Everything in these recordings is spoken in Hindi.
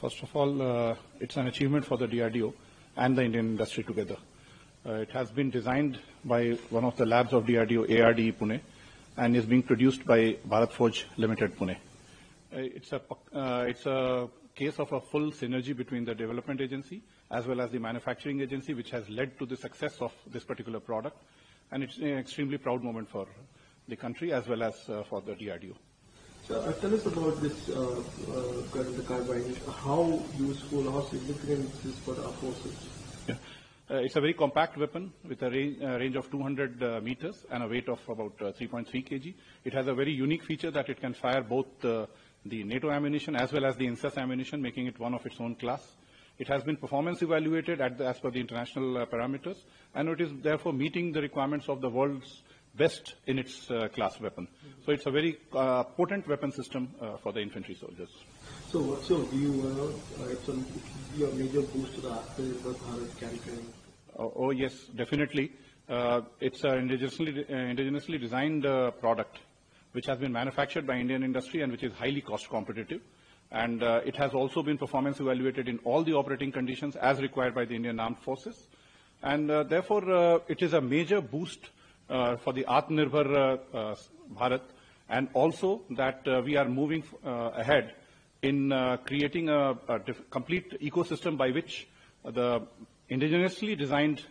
First of all, it's an achievement for the DRDO and the Indian industry together. It has been designed by one of the labs of DRDO, ARDE Pune, and is being produced by Bharat Forge Limited Pune. It's a case of a full synergy between the development agency as well as the manufacturing agency, which has led to the success of this particular product. And it's an extremely proud moment for the country as well as for the DRDO. So tell us about this the carbine. How useful, how significant is this for our forces? Yeah. It's a very compact weapon with a range of 200 meters and a weight of about 3.3 kg. It has a very unique feature that it can fire both the NATO ammunition as well as the INSAS ammunition, making it one of its own class. It has been performance evaluated as per the international parameters, and it is therefore meeting the requirements of the world's best in its class weapon. So it's a very potent weapon system for the infantry soldiers. So what's your view? It's your major boost to the Atmanirbhar Bharat campaign. Oh yes, definitely. It's an indigenously designed product which has been manufactured by Indian industry and which is highly cost competitive. And it has also been performance evaluated in all the operating conditions as required by the Indian Armed Forces. And therefore, it is a major boost for the Atmanirbhar Bharat, and also that we are moving ahead in creating a complete ecosystem by which the indigenously designed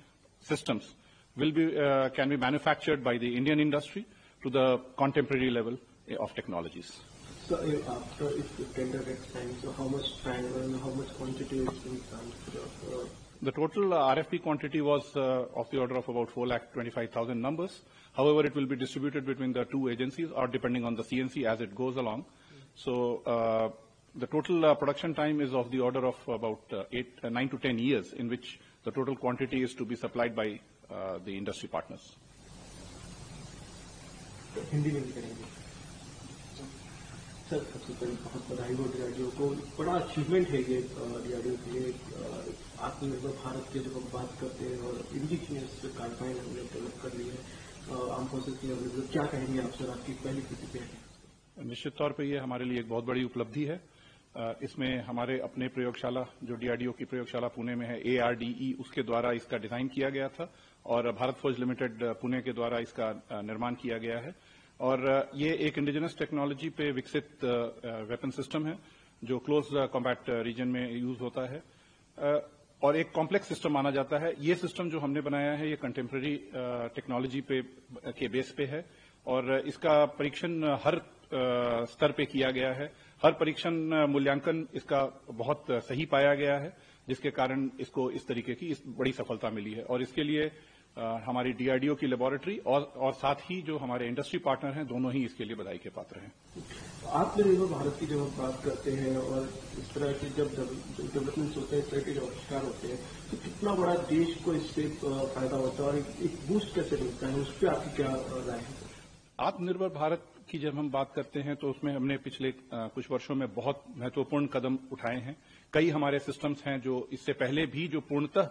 systems can be manufactured by the Indian industry to the contemporary level of technologies. So after if the tender gets signed, so how much time and how much quantity is being signed? The total RFP quantity was of the order of about 4,25,000 numbers. However, it will be distributed between the two agencies or depending on the CNC as it goes along. So the total production time is of the order of about 9 to 10 years, in which the total quantity is to be supplied by the industry partners. Hindi में भी करेंगे सर। सबसे पहले बहुत बधाई हो DRDO को, बड़ा अचीवमेंट है ये DRDO के लिए। आत्मनिर्भर भारत की जब हम बात करते हैं और इंडिजिनियस कार्बाइन हमने डेवलप कर ली है आर्म फोर्सेस की, क्या कहेंगे आप सर, आपकी पहली प्रतिक्रिया है? निश्चित तौर पर यह हमारे लिए एक बहुत बड़ी उपलब्धि है। इसमें हमारे अपने प्रयोगशाला जो DRDO की प्रयोगशाला पुणे में है, ARDE, उसके द्वारा इसका डिजाइन किया गया था और भारत फौज लिमिटेड पुणे के द्वारा इसका निर्माण किया गया है। और ये एक इंडिजिनस टेक्नोलॉजी पे विकसित वेपन सिस्टम है जो क्लोज कॉम्बैट रीजन में यूज होता है और एक कॉम्प्लेक्स सिस्टम माना जाता है। ये सिस्टम जो हमने बनाया है ये कंटेम्प्रेरी टेक्नोलॉजी के बेस पे है और इसका परीक्षण हर स्तर पे किया गया है। हर परीक्षण मूल्यांकन इसका बहुत सही पाया गया है, जिसके कारण इसको इस तरीके की बड़ी सफलता मिली है। और इसके लिए हमारी DRDO की लेबोरेटरी और साथ ही जो हमारे इंडस्ट्री पार्टनर हैं, दोनों ही इसके लिए बधाई के पात्र हैं। आत्मनिर्भर भारत की जब हम बात करते हैं और इस तरह के जब डेवलपमेंट्स होते हैं, इस तरह के जो आविष्कार होते हैं, तो कितना बड़ा देश को इससे फायदा होता है और एक बूस्ट कैसे मिलता है, उस पर आपकी क्या राय है? आत्मनिर्भर भारत की जब हम बात करते हैं तो उसमें हमने पिछले कुछ वर्षों में बहुत महत्वपूर्ण कदम उठाए हैं। कई हमारे सिस्टम्स हैं जो इससे पहले भी जो पूर्णतः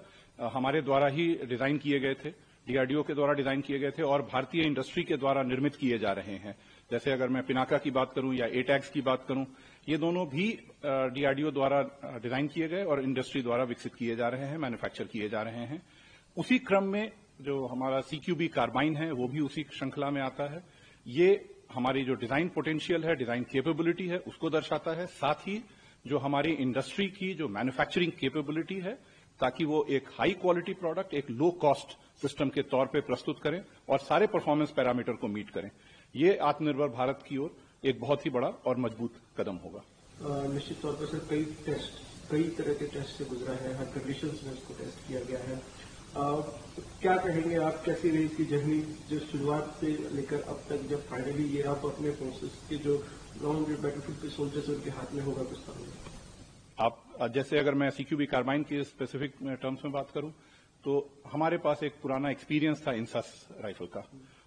हमारे द्वारा ही डिजाइन किए गए थे, DRDO के द्वारा डिजाइन किए गए थे और भारतीय इंडस्ट्री के द्वारा निर्मित किए जा रहे हैं। जैसे अगर मैं पिनाका की बात करूं या ATAGS की बात करूं, ये दोनों भी DRDO द्वारा डिजाइन किए गए और इंडस्ट्री द्वारा विकसित किए जा रहे हैं, मैन्युफैक्चर किए जा रहे हैं। उसी क्रम में जो हमारा CQB कार्बाइन है वो भी उसी श्रृंखला में आता है। ये हमारी जो डिजाइन पोटेंशियल है, डिजाइन कैपेबिलिटी है, उसको दर्शाता है। साथ ही जो हमारी इंडस्ट्री की जो मैन्युफैक्चरिंग कैपेबिलिटी है, ताकि वो एक हाई क्वालिटी प्रोडक्ट एक लो कॉस्ट सिस्टम के तौर पे प्रस्तुत करें और सारे परफॉर्मेंस पैरामीटर को मीट करें। ये आत्मनिर्भर भारत की ओर एक बहुत ही बड़ा और मजबूत कदम होगा। निश्चित तौर पर सर कई तरह के टेस्ट से गुजरा है, हर कंडीशंस में इसको टेस्ट किया गया है। क्या कहेंगे आप, कैसी रही इसकी जर्नी जो शुरुआत से लेकर अब तक, जब फाइनली ये आप अपने फोर्सेस के जो ग्राउंड बैटलफील्ड पे सोल्जर्स उनके हाथ में होगा कुछ समय? आप जैसे अगर मैं CQB कार्बाइन की स्पेसिफिक टर्म्स में बात करूं तो हमारे पास एक पुराना एक्सपीरियंस था INSAS राइफल का,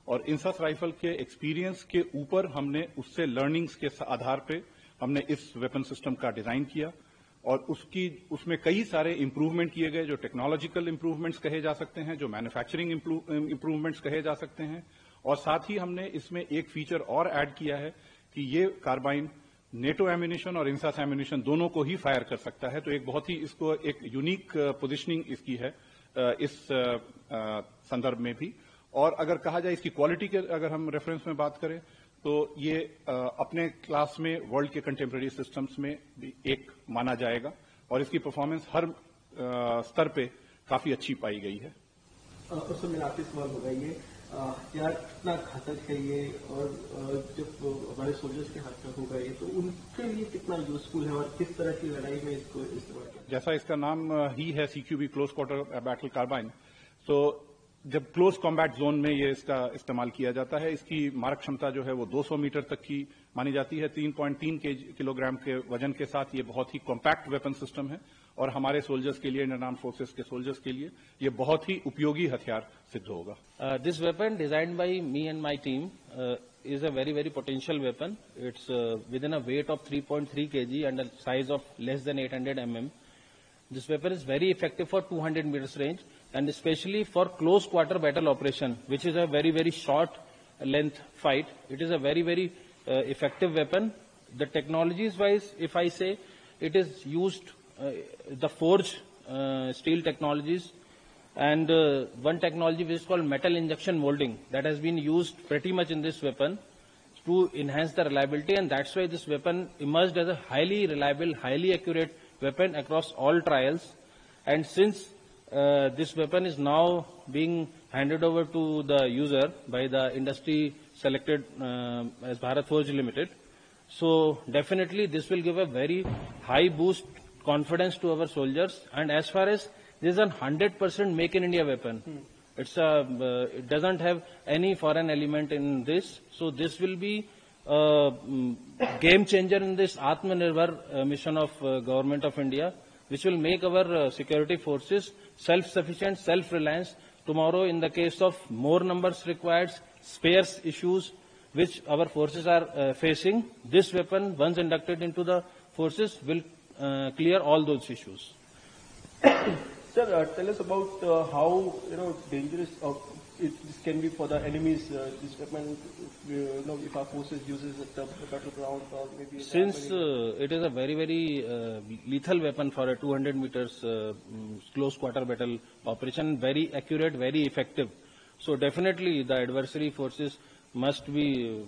और INSAS राइफल के एक्सपीरियंस के ऊपर हमने उससे लर्निंग्स के आधार पे हमने इस वेपन सिस्टम का डिजाइन किया और उसमें कई सारे इंप्रूवमेंट किए गए, जो टेक्नोलॉजिकल इंप्रूवमेंट्स कहे जा सकते हैं, जो मैन्युफैक्चरिंग इंप्रूवमेंट्स कहे जा सकते हैं। और साथ ही हमने इसमें एक फीचर और ऐड किया है कि ये कार्बाइन नेटो एम्यूनिशन और इंसास एम्यूनिशन दोनों को ही फायर कर सकता है। तो एक बहुत ही इसको एक यूनिक पोजीशनिंग इसकी है इस संदर्भ में भी। और अगर कहा जाए इसकी क्वालिटी के अगर हम रेफरेंस में बात करें तो ये अपने क्लास में वर्ल्ड के कंटेम्प्रेरी सिस्टम्स में भी एक माना जाएगा और इसकी परफॉर्मेंस हर स्तर पे काफी अच्छी पाई गई है। उससे मेरा आखिरी सवाल होगा ये यार कितना घातक है ये, और जब हमारे सोल्जर्स के हाथ में होगा ये तो उनके लिए कितना यूजफुल है और किस तरह की लड़ाई में इसको इस्तेमाल किया? जैसा इसका नाम ही है CQB close quarter battle carbine, तो जब क्लोज कॉम्बैट जोन में ये इसका इस्तेमाल किया जाता है, इसकी मारक क्षमता जो है वो 200 मीटर तक की मानी जाती है। 3.3 किलोग्राम के वजन के साथ ये बहुत ही कॉम्पैक्ट वेपन सिस्टम है और हमारे सोल्जर्स के लिए, इंडियन आर्म्ड फोर्सेस के सोल्जर्स के लिए ये बहुत ही उपयोगी हथियार सिद्ध होगा। This weapon designed by me and my team is a very, very potential weapon. It's within a weight of 3.3 kg and a size of less than 800 mm. This weapon is very effective for 200 meters range and especially for close quarter battle operation, which is a very, very short length fight. It is a very, very effective weapon. The technologies wise, if I say, it is used the forged steel technologies and one technology which is called metal injection molding that has been used pretty much in this weapon to enhance the reliability, and that's why this weapon emerged as a highly reliable, highly accurate weapon across all trials. And since this weapon is now being handed over to the user by the industry selected as Bharat Forge Limited, so definitely this will give a very high boost confidence to our soldiers. And as far as this is a 100% make in India weapon. It's it doesn't have any foreign element in this. So this will be a game changer in this Atmanirbhar mission of Government of India, which will make our security forces self-sufficient, self-reliant. Tomorrow, in the case of more numbers required, spares issues which our forces are facing, this weapon, once inducted into the forces, will clear all those issues. Sir, tell us about how dangerous this can be for the enemies. This weapon, if our forces uses it the battleground or maybe. Since it is a very, very lethal weapon for a 200 meters close quarter battle operation, very accurate, very effective. So definitely the adversary forces must be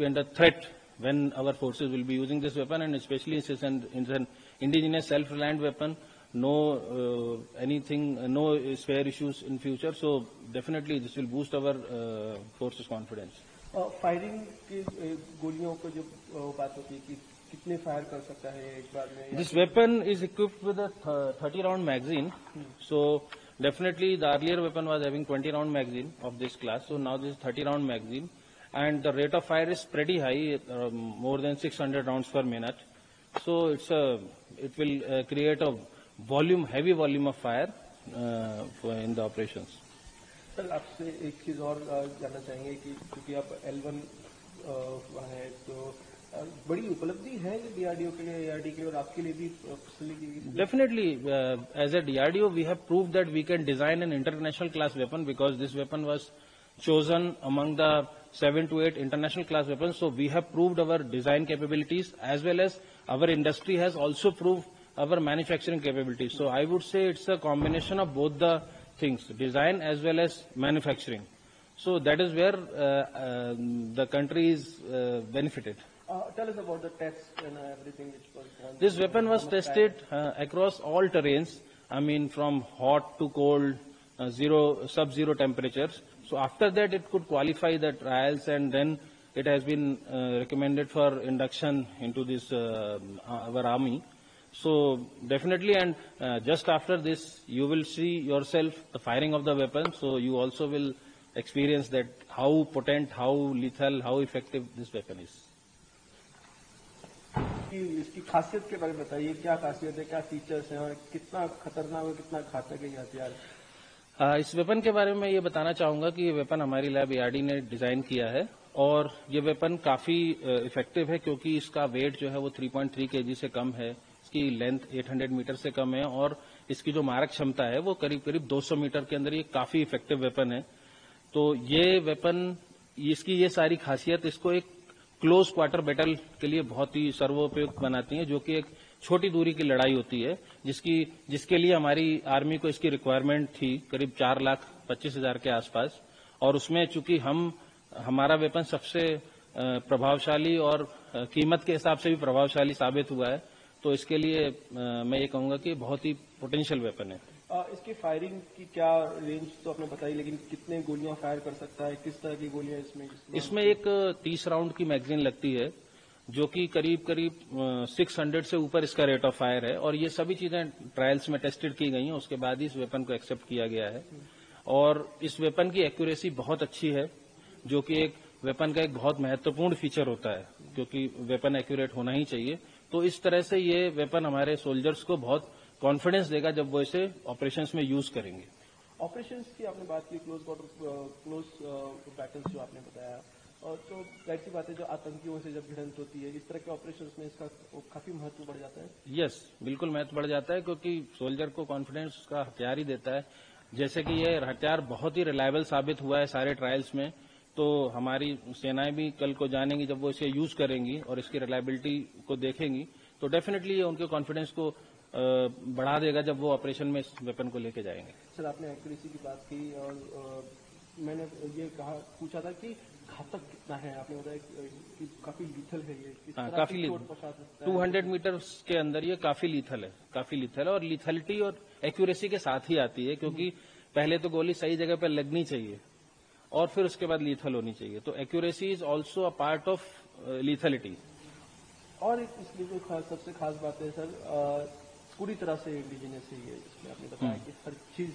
under threat when our forces will be using this weapon, and especially it's an indigenous self-reliant weapon. No no spare issues in future. So definitely this will boost our forces' confidence. Firing की गोलियों को जो बात होती है कि कितने फायर कर सकता है एक बार में? This weapon is equipped with a 30-round magazine. So definitely the earlier weapon was having 20-round magazine of this class. So now this is 30-round magazine, and the rate of fire is pretty high, more than 600 rounds per minute. So it will create a heavy volume of fire in the operations. Sir, आपसे एक चीज और जानना चाहेंगे कि क्योंकि आप L1 है तो बड़ी उपलब्धि है DRDO के लिए, ARD के लिए और आपके लिए भी personally? Definitely, as a DRDO, we have proved that we can design an international class weapon because this weapon was chosen among the 7 to 8 international class weapons. So we have proved our design capabilities as well as our industry has also proved our manufacturing capabilities. So I would say it's a combination of both the things, design as well as manufacturing. So that is where the country is benefited. Tell us about the tests and everything which was done. This weapon was tested across all terrains. I mean, from hot to cold, sub-zero temperatures. So after that, it could qualify the trials, and then it has been recommended for induction into this our army. So definitely, and just after this, you will see yourself the firing of the weapon. So you also will experience that how potent, how lethal, how effective this weapon is. इसकी खासियत के बारे में बताइए, क्या खासियत है, क्या फीचर्स हैं और कितना खतरनाक और कितना घातक है ये हथियार? इस वेपन के बारे में ये बताना चाहूंगा कि ये वेपन हमारी लैब ARD ने डिजाइन किया है और ये वेपन काफी इफेक्टिव है क्योंकि इसका वेट जो है वो 3.3 kg से कम है, इसकी लेंथ 800 मीटर से कम है और इसकी जो मारक क्षमता है वो करीब करीब 200 मीटर के अंदर ये काफी इफेक्टिव वेपन है। तो ये वेपन, इसकी ये सारी खासियत इसको एक क्लोज क्वार्टर बैटल के लिए बहुत ही सर्वोपयुक्त बनाती हैं, जो कि एक छोटी दूरी की लड़ाई होती है, जिसके लिए हमारी आर्मी को इसकी रिक्वायरमेंट थी करीब 4,25,000 के आसपास। और उसमें चूंकि हमारा वेपन सबसे प्रभावशाली और कीमत के हिसाब से भी प्रभावशाली साबित हुआ है, तो इसके लिए मैं ये कहूंगा कि बहुत ही पोटेंशियल वेपन है। इसकी फायरिंग की क्या रेंज तो आपने बताई, लेकिन कितने गोलियां फायर कर सकता है, किस तरह की गोलियां इसमें एक 30 राउंड की मैगजीन लगती है, जो कि करीब 600 से ऊपर इसका रेट ऑफ फायर है। और ये सभी चीजें ट्रायल्स में टेस्टेड की गई हैं, उसके बाद ही इस वेपन को एक्सेप्ट किया गया है। और इस वेपन की एक्यूरेसी बहुत अच्छी है, जो कि एक वेपन का एक बहुत महत्वपूर्ण फीचर होता है, क्योंकि वेपन एक्यूरेट होना ही चाहिए। तो इस तरह से ये वेपन हमारे सोल्जर्स को बहुत कॉन्फिडेंस देगा जब वो इसे ऑपरेशंस में यूज करेंगे। ऑपरेशंस की आपने बात की, क्लोज बैटल्स जो आपने बताया, और तो जाहिर सी बात है जो आतंकियों से जब भिड़ंत होती है, इस तरह के ऑपरेशंस में इसका काफी महत्व बढ़ जाता है। यस, बिल्कुल महत्व बढ़ जाता है, क्योंकि सोल्जर को कॉन्फिडेंस उसका हथियार ही देता है। जैसे कि ये हथियार बहुत ही रिलायबल साबित हुआ है सारे ट्रायल्स में, तो हमारी सेनाएं भी कल को जानेंगी जब वो इसे यूज करेंगी और इसकी रिलायबिलिटी को देखेंगी, तो डेफिनेटली ये उनके कॉन्फिडेंस को बढ़ा देगा जब वो ऑपरेशन में इस वेपन को लेके जाएंगे। सर, आपने एक्यूरेसी की बात की, और मैंने ये पूछा था कि घातक कितना है। आपने बताया कि काफी लीथल है ये, काफी 200 मीटर के अंदर ये काफी लीथल है। और लीथलिटी और एक्यूरेसी के साथ ही आती है, क्योंकि पहले तो गोली सही जगह पर लगनी चाहिए और फिर उसके बाद लीथल होनी चाहिए। तो accuracy is also a part of lethality. और इसलिए जो सबसे खास बात है सर, पूरी तरह से इंडिजिनस है ये। इसमें आपने बताया कि हर चीज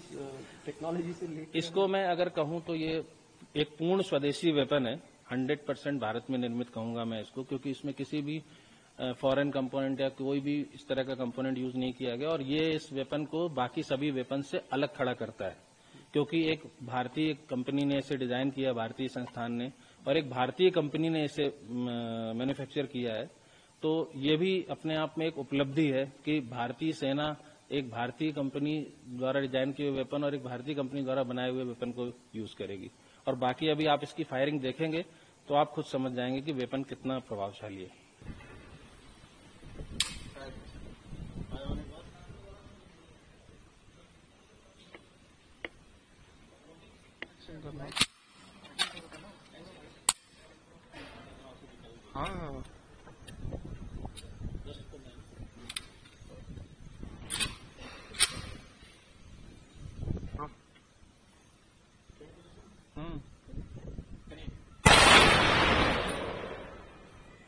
टेक्नोलॉजी से लेकर, इसको मैं अगर कहूं तो ये एक पूर्ण स्वदेशी वेपन है, 100% भारत में निर्मित कहूंगा मैं इसको, क्योंकि इसमें किसी भी फॉरेन कंपोनेंट या कोई भी इस तरह का कंपोनेंट यूज नहीं किया गया। और ये इस वेपन को बाकी सभी वेपन से अलग खड़ा करता है, क्योंकि एक भारतीय कंपनी ने इसे डिजाइन किया, भारतीय संस्थान ने, और एक भारतीय कंपनी ने इसे मैन्युफैक्चर किया है। तो ये भी अपने आप में एक उपलब्धि है कि भारतीय सेना एक भारतीय कंपनी द्वारा डिजाइन किए हुए वेपन और एक भारतीय कंपनी द्वारा बनाए हुए वेपन को यूज करेगी। और बाकीအआप इसकी फायरिंग देखेंगे तो आप खुद समझ जाएंगे कि वेपन कितना प्रभावशाली है।